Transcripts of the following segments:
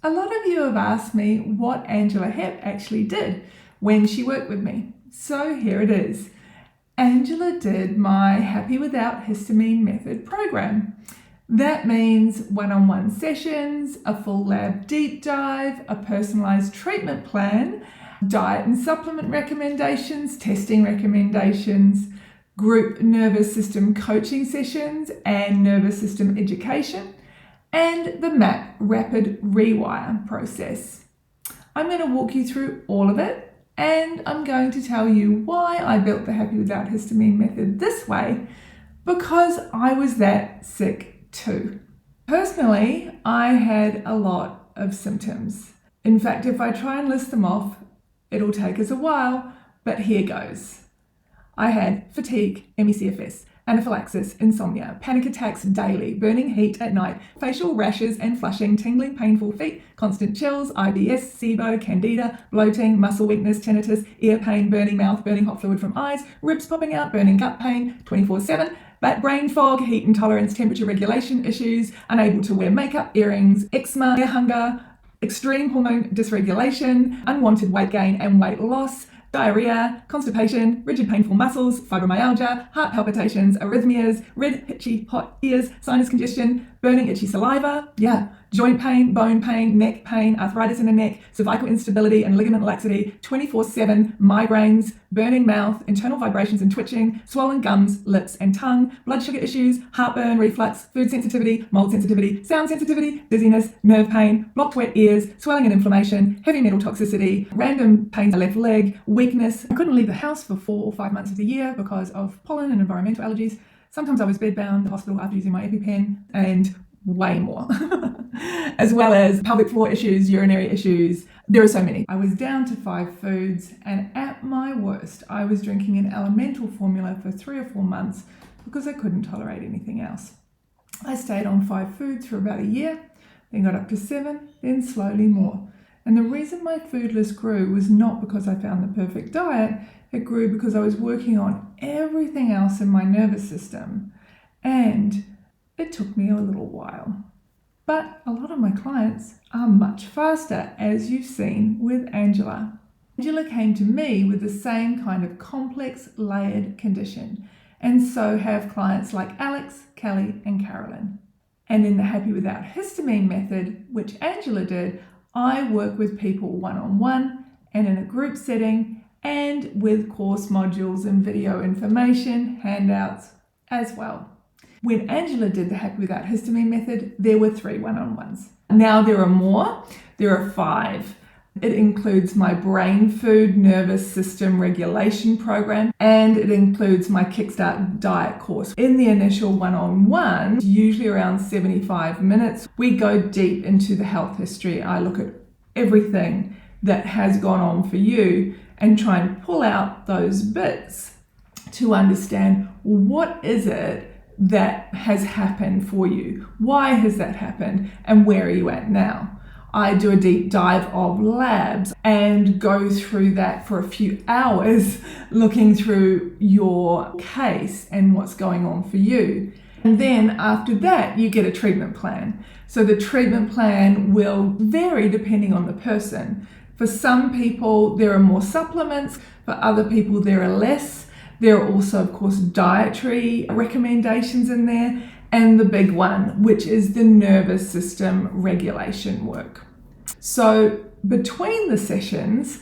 A lot of you have asked me what Angela Hepp actually did when she worked with me. So here it is. Angela did my Happy Without Histamine Method program. That means one-on-one sessions, a full lab deep dive, a personalised treatment plan, diet and supplement recommendations, testing recommendations, group nervous system coaching sessions and nervous system education, and the MAP Rapid Rewire process. I'm going to walk you through all of it, and I'm going to tell you why I built the Happy Without Histamine Method this way, because I was that sick too. Personally, I had a lot of symptoms. In fact, if I try and list them off, it'll take us a while, but here goes. I had fatigue, MCAS, anaphylaxis, insomnia, panic attacks daily, burning heat at night, facial rashes and flushing, tingling, painful feet, constant chills, IBS, SIBO, candida, bloating, muscle weakness, tinnitus, ear pain, burning mouth, burning hot fluid from eyes, ribs popping out, burning gut pain, 24/7, brain fog, heat intolerance, temperature regulation issues, unable to wear makeup, earrings, eczema, hair hunger, extreme hormone dysregulation, unwanted weight gain and weight loss, diarrhea, constipation, rigid painful muscles, fibromyalgia, heart palpitations, arrhythmias, red, itchy, hot ears, sinus congestion, burning, itchy saliva, joint pain, bone pain, neck pain, arthritis in the neck, cervical instability and ligament laxity, 24/7 migraines, burning mouth, internal vibrations and twitching, swollen gums, lips and tongue, blood sugar issues, heartburn, reflux, food sensitivity, mold sensitivity, sound sensitivity, dizziness, nerve pain, blocked wet ears, swelling and inflammation, heavy metal toxicity, random pains in the left leg, weakness. I couldn't leave the house for 4 or 5 months of the year because of pollen and environmental allergies. Sometimes I was bedbound in the hospital after using my EpiPen, and way more. As well as pelvic floor issues, urinary issues. There are so many. I was down to 5 foods, and at my worst, I was drinking an elemental formula for 3 or 4 months because I couldn't tolerate anything else. I stayed on 5 foods for about a year, then got up to 7, then slowly more. And the reason my food list grew was not because I found the perfect diet. It grew because I was working on everything else in my nervous system, and it took me a little while. But a lot of my clients are much faster, as you've seen with Angela. Angela came to me with the same kind of complex, layered condition, and so have clients like Alex, Kelly, and Carolyn. And in the Happy Without Histamine Method, which Angela did, I work with people one-on-one and in a group setting, and with course modules and video information, handouts as well. When Angela did the Happy Without Histamine Method, there were 3 one-on-ones. Now there are more. There are 5. It includes my BrainFood nervous system regulation program, and it includes my Kickstart diet course. In the initial one-on-one, usually around 75 minutes, we go deep into the health history. I look at everything that has gone on for you and try and pull out those bits to understand what is it that has happened for you, why has that happened, and where are you at now. I do a deep dive of labs and go through that for a few hours, looking through your case and what's going on for you. And then after that, you get a treatment plan. So the treatment plan will vary depending on the person. For some people, there are more supplements. For other people, there are less. There are also, of course, dietary recommendations in there, and the big one, which is the nervous system regulation work. So between the sessions,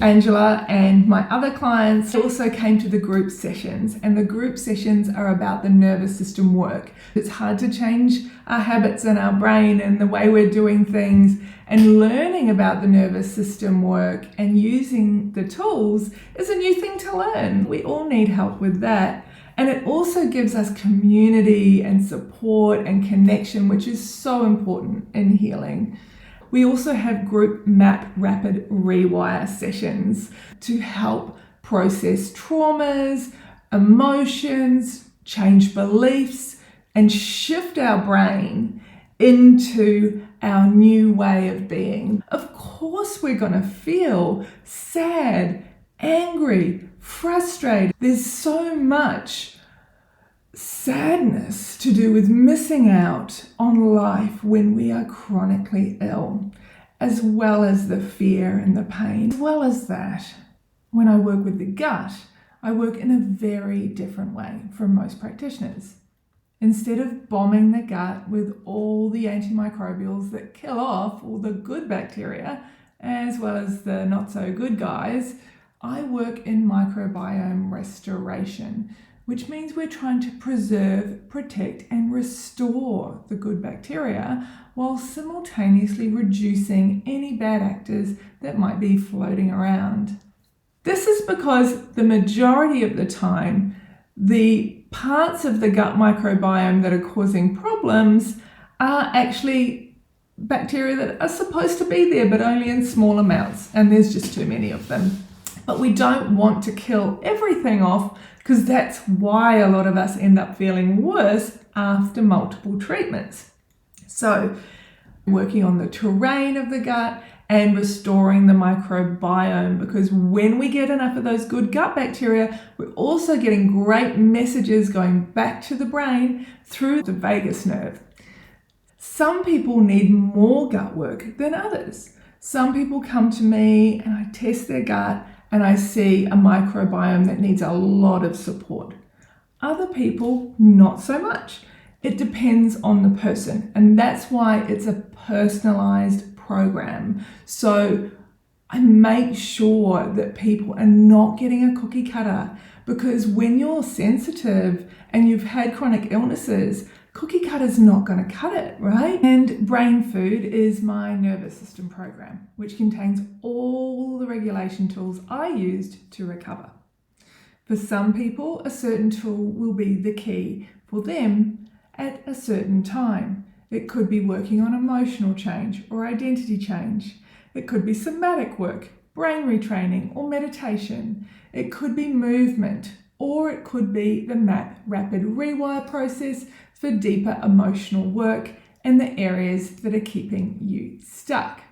Angela and my other clients also came to the group sessions, and the group sessions are about the nervous system work. It's hard to change our habits in our brain and the way we're doing things, and learning about the nervous system work and using the tools is a new thing to learn. We all need help with that. And it also gives us community and support and connection, which is so important in healing. We also have group MAP Rapid Rewire sessions to help process traumas, emotions, change beliefs, and shift our brain into our new way of being. Of course, we're going to feel sad, angry, frustrated. There's so much sadness to do with missing out on life when we are chronically ill, as well as the fear and the pain. As well as that, when I work with the gut, I work in a very different way from most practitioners. Instead of bombing the gut with all the antimicrobials that kill off all the good bacteria, as well as the not so good guys, I work in microbiome restoration, which means we're trying to preserve, protect, and restore the good bacteria while simultaneously reducing any bad actors that might be floating around. This is because the majority of the time, the parts of the gut microbiome that are causing problems are actually bacteria that are supposed to be there, but only in small amounts, and there's just too many of them. But we don't want to kill everything off, because that's why a lot of us end up feeling worse after multiple treatments. So, working on the terrain of the gut and restoring the microbiome, because when we get enough of those good gut bacteria, we're also getting great messages going back to the brain through the vagus nerve. Some people need more gut work than others. Some people come to me and I test their gut and I see a microbiome that needs a lot of support. Other people, not so much. It depends on the person, and that's why it's a personalised program. So I make sure that people are not getting a cookie cutter, because when you're sensitive and you've had chronic illnesses, cookie cutter's not going to cut it, right? And BrainFood is my nervous system program, which contains all the regulation tools I used to recover. For some people, a certain tool will be the key for them at a certain time. It could be working on emotional change or identity change. It could be somatic work, brain retraining, or meditation. It could be movement, or it could be the MAP Rapid Rewire process for deeper emotional work in the areas that are keeping you stuck.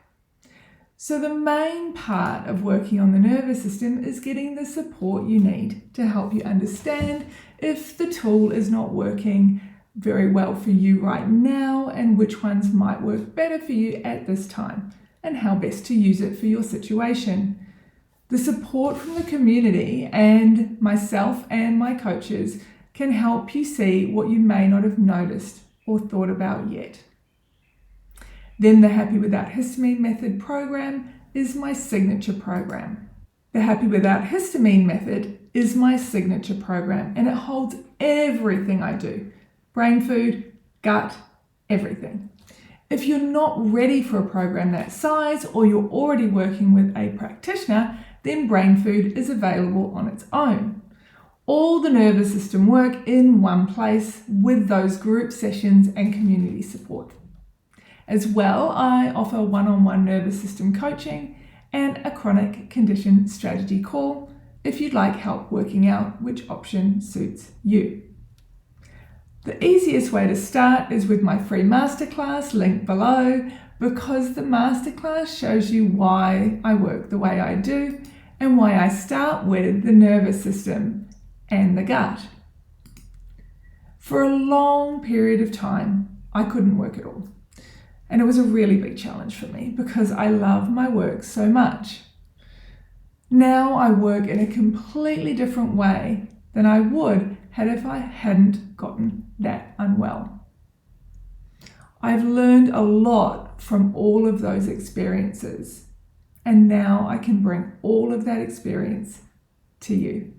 So the main part of working on the nervous system is getting the support you need to help you understand if the tool is not working very well for you right now, and which ones might work better for you at this time, and how best to use it for your situation. The support from the community and myself and my coaches can help you see what you may not have noticed or thought about yet. Then the Happy Without Histamine Method program is my signature program. The Happy Without Histamine Method is my signature program, and it holds everything I do. BrainFood, gut, everything. If you're not ready for a program that size, or you're already working with a practitioner, then BrainFood is available on its own. All the nervous system work in one place with those group sessions and community support. As well, I offer one-on-one nervous system coaching and a chronic condition strategy call if you'd like help working out which option suits you. The easiest way to start is with my free masterclass linked below, because the masterclass shows you why I work the way I do and why I start with the nervous system and the gut. For a long period of time, I couldn't work at all. And it was a really big challenge for me because I love my work so much. Now I work in a completely different way than I would had if I hadn't gotten that unwell. I've learned a lot from all of those experiences, and now I can bring all of that experience to you.